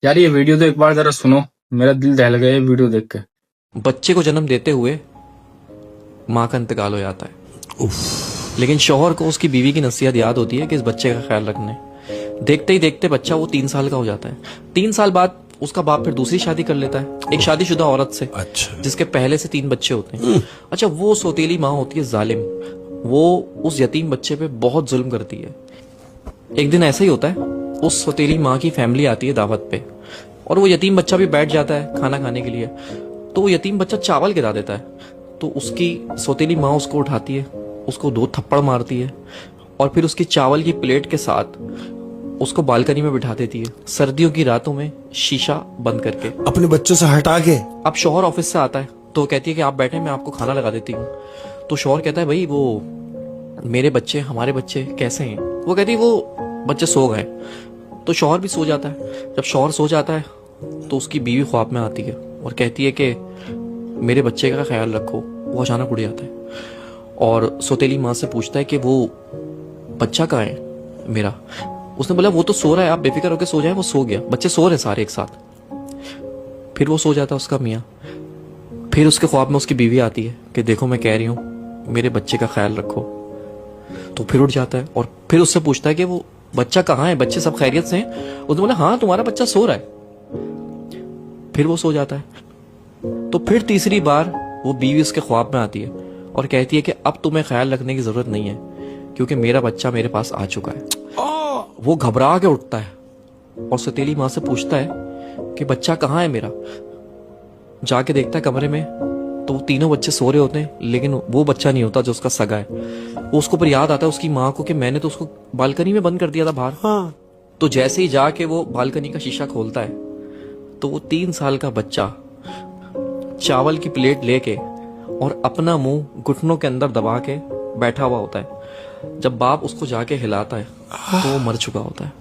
यार ये वीडियो तो एक बार जरा सुनो। मेरा दिल दहल गया ये वीडियो देख के। बच्चे को जन्म देते हुए माँ का इंतकाल हो जाता है। लेकिन शौहर को उसकी बीवी की नसीहत याद होती है कि इस बच्चे का ख्याल रखने। देखते ही देखते बच्चा वो 3 साल का हो जाता है। 3 साल बाद उसका बाप फिर दूसरी शादी कर लेता है एक शादीशुदा औरत से। अच्छा। जिसके पहले से 3 बच्चे होते हैं। अच्छा, वो सौतेली माँ होती है जालिम। वो उस यतीम बच्चे पे बहुत जुल्म करती है। एक दिन ऐसा ही होता है, उस सौतेली माँ की फैमिली आती है दावत पे और वो यतीम बच्चा भी बैठ जाता है खाना खाने के लिए। तो वो यतीम बच्चा चावल गिरा देता है। तो उसकी सौतेली माँ उसको उठाती है, उसको 2 थप्पड़ मारती है और फिर उसकी चावल की प्लेट के साथ उसको बालकनी में बिठा देती है, सर्दियों की रातों में शीशा बंद करके। अपने बच्चों से हटा के। अब शौहर ऑफिस से आता है तो कहती है कि आप बैठे, मैं आपको खाना लगा देती हूँ। तो शौहर कहता है, भाई वो मेरे बच्चे, हमारे बच्चे कैसे हैं? वो कहती है, वो बच्चे सो गए। तो शौहर भी सो जाता है। जब शौहर सो जाता है तो उसकी बीवी ख्वाब में आती है और कहती है कि मेरे बच्चे का ख्याल रखो। वो अचानक उड़ जाता है और सौतेली माँ से पूछता है कि वो बच्चा कहाँ है मेरा? उसने बोला, वो तो सो रहा है, आप बेफिक्र होकर सो जाए। वो सो गया, बच्चे सो रहे सारे एक साथ। फिर वो सो जाता है उसका मियाँ। फिर उसके ख्वाब में उसकी बीवी आती है कि देखो मैं कह रही हूँ मेरे बच्चे का ख्याल रखो। तो फिर उठ जाता है और फिर उससे पूछता है कि वो बच्चा कहाँ है, बच्चे सब खैरियत से हैं? उसने बोला, हाँ तुम्हारा बच्चा सो रहा है। फिर वो सो जाता है। तो फिर तीसरी बार वो बीवी उसके ख्वाब में आती है और कहती है कि अब तुम्हें ख्याल रखने की जरूरत नहीं है क्योंकि मेरा बच्चा मेरे पास आ चुका है। वो घबरा के उठता है और सौतेली माँ से पूछता है कि बच्चा कहाँ है मेरा? जाके देखता है कमरे में तो वो तीनों बच्चे सो रहे होते हैं, लेकिन वो बच्चा नहीं होता जो उसका सगा है। वो उसको पर याद आता है उसकी माँ को कि मैंने तो उसको बालकनी में बंद कर दिया था बाहर। हाँ। तो जैसे ही जाके वो बालकनी का शीशा खोलता है तो वो 3 साल का बच्चा चावल की प्लेट लेके और अपना मुंह घुटनों के अंदर दबा के बैठा हुआ होता है। जब बाप उसको जाके हिलाता है तो वो मर चुका होता है।